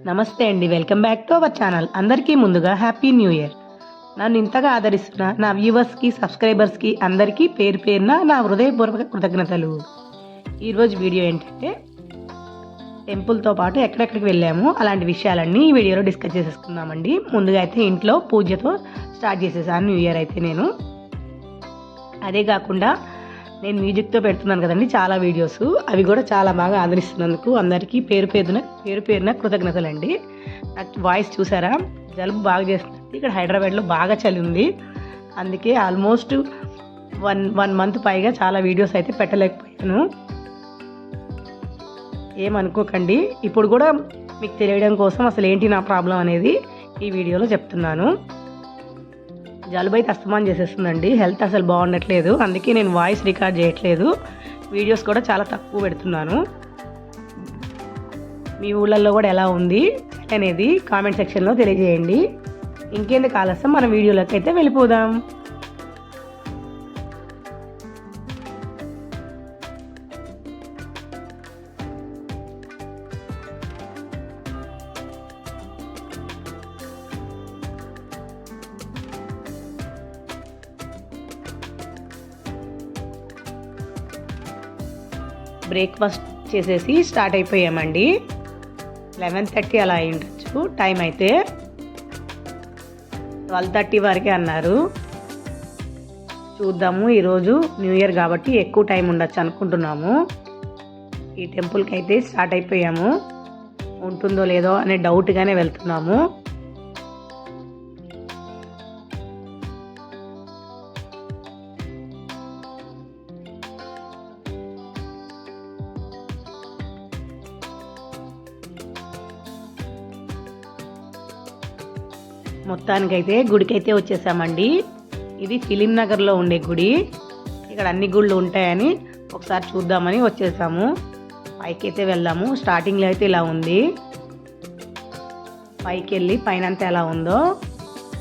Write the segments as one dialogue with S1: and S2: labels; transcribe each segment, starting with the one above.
S1: నమస్తే అండి, welcome back to our channel. అందరికీ ముందుగా హ్యాపీ న్యూ ఇయర్. నన్ను ఇంతగా ఆదరిస్తున్న నా వ్యూవర్స్కి, సబ్స్క్రైబర్స్కి అందరికీ పేరు పేరున నా హృదయపూర్వక కృతజ్ఞతలు. ఈరోజు వీడియో ఏంటంటే టెంపుల్తో పాటు ఎక్కడెక్కడికి వెళ్ళాము అలాంటి విషయాలన్నీ ఈ వీడియోలో డిస్కస్ చేసేసుకుందామండి. ముందుగా అయితే ఇంట్లో పూజతో స్టార్ట్ చేసేసాను న్యూ ఇయర్ అయితే నేను. అదే కాకుండా నేను మ్యూజిక్తో పెడుతున్నాను కదండి చాలా వీడియోస్, అవి కూడా చాలా బాగా ఆదరిస్తున్నందుకు అందరికీ పేరు పేరున కృతజ్ఞతలు అండి. నాకు వాయిస్ చూసారా, జలుబు బాగా చేస్తుంది. ఇక్కడ హైదరాబాద్లో బాగా చలి ఉంది, అందుకే ఆల్మోస్ట్ వన్ మంత్ పైగా చాలా వీడియోస్ అయితే పెట్టలేకపోయాను. ఏమనుకోకండి, ఇప్పుడు కూడా మీకు తెలియడం కోసం అసలు ఏంటి నా ప్రాబ్లం అనేది ఈ వీడియోలో చెప్తున్నాను. జలుబు అయితే అస్తమానం చేసేస్తుందండి, హెల్త్ అసలు బాగుండట్లేదు, అందుకే నేను వాయిస్ రికార్డ్ చేయట్లేదు, వీడియోస్ కూడా చాలా తక్కువ పెడుతున్నాను. మీ ఊళ్ళల్లో కూడా ఎలా ఉంది అనేది కామెంట్ సెక్షన్లో తెలియజేయండి. ఇంకెందుకు ఆలస్యం, మన వీడియోలోకి అయితే వెళ్ళిపోదాం. బ్రేక్ఫాస్ట్ చేసేసి స్టార్ట్ అయిపోయామండి. 11:30 అలా అయి ఉండొచ్చు టైం అయితే. 12:30 వరకే అన్నారు. చూద్దాము, ఈరోజు న్యూ ఇయర్ కాబట్టి ఎక్కువ టైం ఉండొచ్చు అనుకుంటున్నాము. ఈ టెంపుల్కి అయితే స్టార్ట్ అయిపోయాము. ఉంటుందో లేదో అనే డౌట్గానే వెళ్తున్నాము. మొత్తానికైతే గుడికైతే వచ్చేసామండి. ఇది ఫిలిం నగర్లో ఉండే గుడి. ఇక్కడ అన్ని గుళ్ళు ఉంటాయని ఒకసారి చూద్దామని వచ్చేసాము. పైకి అయితే వెళ్దాము. స్టార్టింగ్లో అయితే ఇలా ఉంది, పైకి వెళ్ళి పైన అంతా ఎలా ఉందో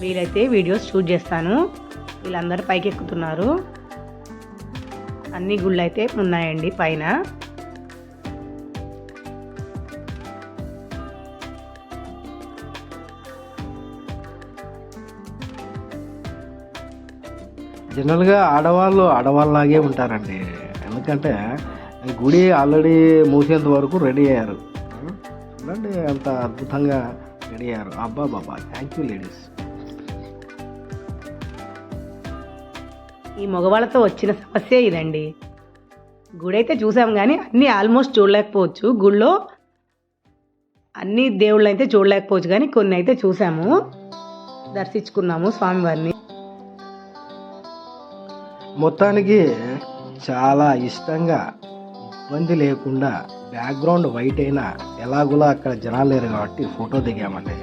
S1: వీలైతే వీడియోస్ షూట్ చేస్తాను. వీళ్ళందరూ పైకి ఎక్కుతున్నారు. అన్ని గుళ్ళు అయితే ఉన్నాయండి పైన.
S2: జనరల్గా ఆడవాళ్ళలాగే ఉంటారండి, ఎందుకంటే గుడి ఆల్రెడీ మూసేంత వరకు రెడీ అయ్యారు. చూడండి అంత అద్భుతంగా రెడీ అయ్యారు. అబ్బా బాబా, థ్యాంక్ యూ లేడీస్.
S1: ఈ మగవాళ్ళతో వచ్చిన సమస్య ఇదండి. గుడి అయితే చూసాం కానీ అన్నీ ఆల్మోస్ట్ చూడలేకపోవచ్చు. గుళ్ళో అన్ని దేవుళ్ళు అయితే చూడలేకపోవచ్చు కానీ కొన్ని అయితే చూసాము, దర్శించుకున్నాము స్వామివారిని.
S2: మొత్తానికి చాలా ఇష్టంగా, ఇబ్బంది లేకుండా, బ్యాక్గ్రౌండ్ వైట్ అయినా ఎలాగోలా అక్కడ జనాలు లేరు కాబట్టి ఫోటో దిగామండి.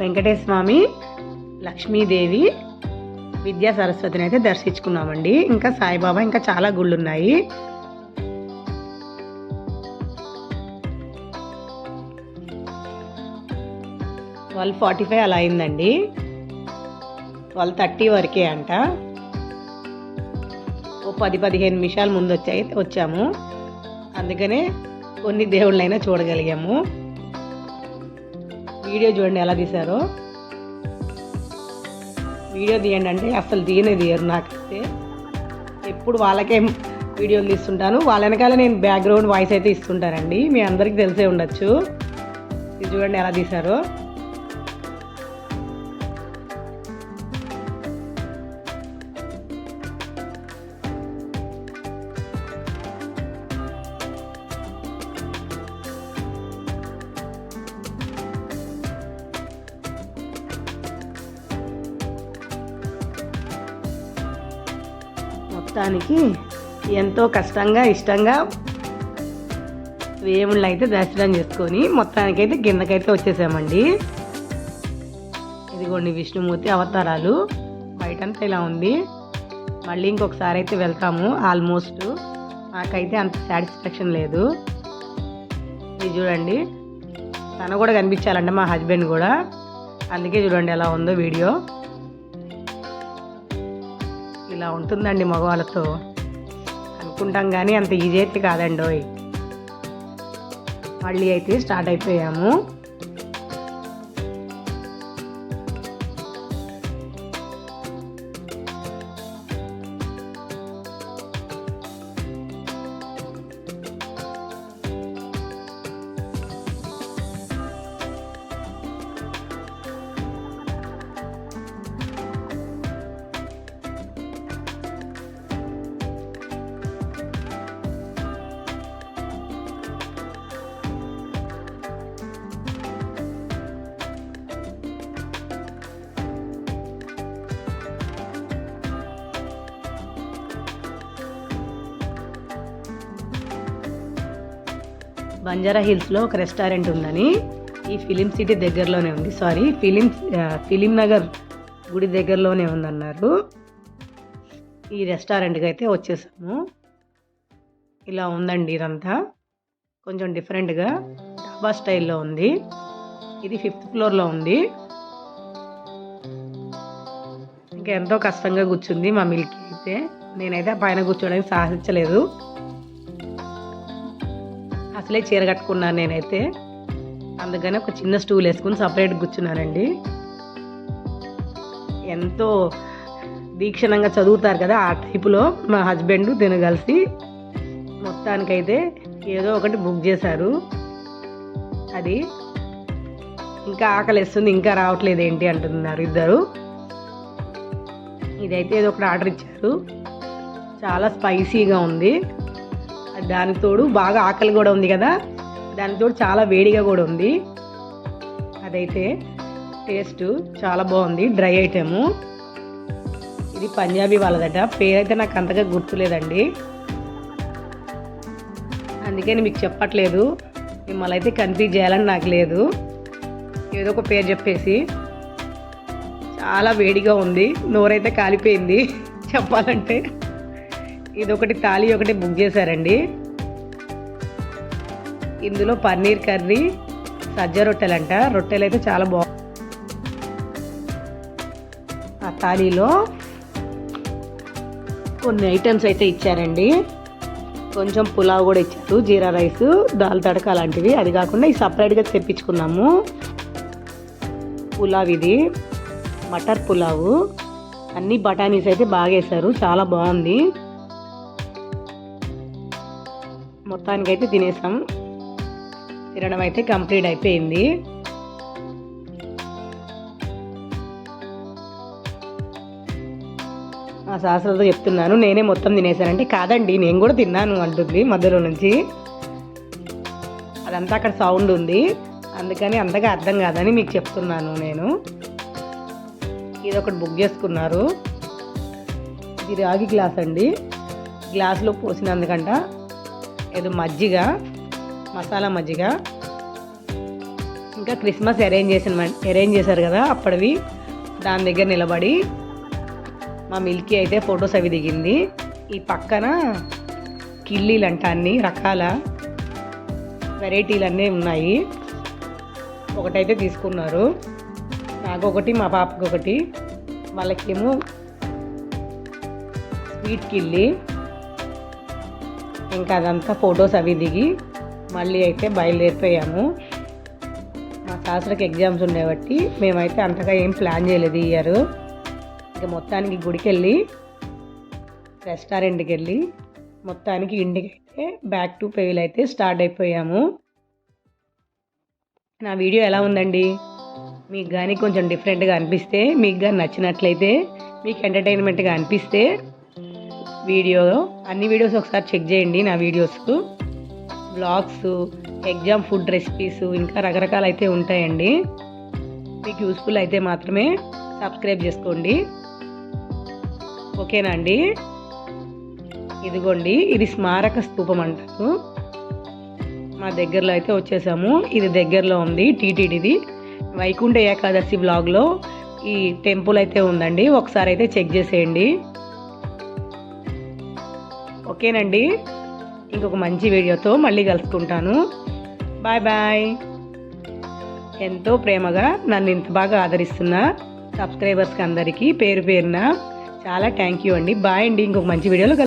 S1: వెంకటేశ్వర స్వామి, లక్ష్మీదేవి, విద్యా సరస్వతిని అయితే దర్శించుకున్నామండి. ఇంకా సాయిబాబా, ఇంకా చాలా గుళ్ళు ఉన్నాయి. వాళ్ళు 12:45 అలా అయిందండి. 12:30 వరకే అంట. ఓ 10-15 నిమిషాల ముందు వచ్చాము, అందుకనే కొన్ని దేవుళ్ళైనా చూడగలిగాము. వీడియో చూడండి ఎలా తీశారో. వీడియో తీయండి అంటే అసలు తీయరు నాకైతే. ఎప్పుడు వాళ్ళకే వీడియోలు తీస్తుంటాను, వాళ్ళ వెనకాల నేను బ్యాక్గ్రౌండ్ వాయిస్ అయితే ఇస్తుంటానండి. మీ అందరికీ తెలిసే ఉండొచ్చు. ఇది చూడండి ఎలా తీశారో. మొత్తానికి ఎంతో కష్టంగా ఇష్టంగా వేముళ్ళు అయితే దర్శనం చేసుకొని మొత్తానికైతే కిందకైతే వచ్చేసామండి. ఇదిగోండి విష్ణుమూర్తి అవతారాలు. బయటంతా ఇలా ఉంది. మళ్ళీ ఇంకొకసారి అయితే వెళ్తాము. ఆల్మోస్ట్ నాకైతే అంత సాటిస్ఫాక్షన్ లేదు. ఇది చూడండి, తను కూడా కనిపించాలంటే మా హస్బెండ్ కూడా, అందుకే చూడండి ఎలా ఉందో వీడియో. ఇలా ఉంటుందండి మగవాళ్ళతో. అనుకుంటాం కానీ అంత ఈజీ అయితే కాదండోయ్. మళ్ళీ అయితే స్టార్ట్ అయిపోయాము. బంజారా హిల్స్లో ఒక రెస్టారెంట్ ఉందని, ఈ ఫిలిం సిటీ దగ్గరలోనే ఉంది, ఫిలిం నగర్ గుడి దగ్గరలోనే ఉందన్నారు. ఈ రెస్టారెంట్కి అయితే వచ్చేసాము. ఇలా ఉందండి ఇదంతా, కొంచెం డిఫరెంట్గా డాబా స్టైల్లో ఉంది. ఇది 5th ఫ్లోర్లో ఉంది. ఇంకా ఎంతో కష్టంగా కూర్చుంది మా మిల్కీ అయితే. నేనైతే పైన కూర్చోడానికి సాహసించలేదు. అసలే చీర కట్టుకున్నాను నేనైతే, అందుకని ఒక చిన్న స్టూల్ వేసుకుని సపరేట్ కూర్చున్నానండి. ఎంతో దీక్షణంగా చదువుతారు కదా, ఆ టైపులో మా హస్బెండ్ నేను కలిసి మొత్తానికైతే ఏదో ఒకటి బుక్ చేశారు. అది ఇంకా ఆకలిస్తుంది, ఇంకా రావట్లేదు ఏంటి అంటున్నారు ఇద్దరు. ఇదైతే ఏదో ఒకటి ఆర్డర్ ఇచ్చారు, చాలా స్పైసీగా ఉంది. దానికి తోడు బాగా ఆకలి కూడా ఉంది కదా, దానికి తోడు చాలా వేడిగా కూడా ఉంది. అదైతే టేస్ట్ చాలా బాగుంది. డ్రై ఐటెము ఇది, పంజాబీ వాళ్ళదట. పేరైతే నాకు అంతగా గుర్తులేదండి, అందుకని మీకు చెప్పట్లేదు. మిమ్మల్ని అయితే కన్ఫ్యూజ్ చేయాలని నాకు లేదు. ఏదో ఒక పేరు చెప్పేసి, చాలా వేడిగా ఉంది, నోరైతే కాలిపోయింది చెప్పాలంటే. ఇదొకటి థాలీ ఒకటి బుక్ చేశారండి. ఇందులో పన్నీర్ కర్రీ, సజ్జ రొట్టెలంట. రొట్టెలు అయితే చాలా బాగుంది. ఆ థాలీలో కొన్ని ఐటమ్స్ అయితే ఇచ్చారండి. కొంచెం పులావ్ కూడా ఇచ్చారు, జీరా రైస్, దాల్ తడక అలాంటివి. అది కాకుండా ఈ సపరేట్గా తెప్పించుకున్నాము పులావ్. ఇది మటర్ పులావు, అన్ని బఠానీస్ అయితే బాగా వేశారు, చాలా బాగుంది. మొత్తానికైతే తినేసాం. తినడం అయితే కంప్లీట్ అయిపోయింది. మా శాస్త్రంతో చెప్తున్నాను నేనే మొత్తం తినేసానంటే, కాదండి నేను కూడా తిన్నాను అంటుంది మధ్యలో నుంచి. అదంతా అక్కడ సౌండ్ ఉంది, అందుకని అంతగా అర్థం కాదని మీకు చెప్తున్నాను నేను. ఇది ఒకటి బుక్ చేసుకున్నారు. ఇది రాగి గ్లాస్ అండి. గ్లాసులో పోసినందుకంట ఏదో మజ్జిగ, మసాలా మజ్జిగ. ఇంకా క్రిస్మస్ అరేంజ్ చేశారు కదా అప్పటివి, దాని దగ్గర నిలబడి మా మిల్కీ అయితే ఫొటోస్ అవి దిగింది. ఈ పక్కన కిల్లీలు అంట, అన్ని రకాల వెరైటీలు అన్నీ ఉన్నాయి. ఒకటైతే తీసుకున్నారు, నాకు ఒకటి, మా పాపకి ఒకటి. వాళ్ళకేమో స్వీట్ కిల్లీ. ఇంకా అదంతా ఫొటోస్ అవి దిగి మళ్ళీ అయితే బయలుదేరిపోయాము. మా శాస్త్రకి ఎగ్జామ్స్ ఉండేబట్టి మేమైతే అంతగా ఏం ప్లాన్ చేయలేదు ఈ ఇయర్. ఇంకా మొత్తానికి గుడికి వెళ్ళి, రెస్టారెంట్కి వెళ్ళి, మొత్తానికి ఇంటికి అయితే బ్యాక్ టు పెయిల్ అయితే స్టార్ట్ అయిపోయాము. నా వీడియో ఎలా ఉందండి? మీకు కానీ కొంచెం డిఫరెంట్గా అనిపిస్తే, మీకు కానీ నచ్చినట్లయితే, మీకు ఎంటర్టైన్మెంట్గా అనిపిస్తే అన్ని వీడియోస్ ఒకసారి చెక్ చేయండి. నా videos vlogs, exam food recipes, ఇంకా రకరకాలు అయితే ఉంటాయండి. మీకు యూస్ఫుల్ అయితే మాత్రమే సబ్స్క్రైబ్ చేసుకోండి, ఓకేనా అండి? ఇదిగోండి, ఇది స్మారక స్తూపం అంటారు. మా దగ్గరలో అయితే వచ్చేసాము. ఇది దగ్గరలో ఉంది, టీటీడీది. వైకుంఠ ఏకాదశి వ్లాగ్లో ఈ టెంపుల్ అయితే ఉందండి, ఒకసారి అయితే చెక్ చేసేయండి, ఓకేనండి? ఇంకొక మంచి వీడియోతో మళ్ళీ కలుసుకుంటాను. Bye bye. ఎంతో ప్రేమగా నన్ను ఇంత బాగా ఆదరిస్తున్న సబ్స్క్రైబర్స్కి అందరికీ పేరు పేరున చాలా థ్యాంక్ యూ అండి. బాయ్ అండి. ఇంకొక మంచి వీడియోలో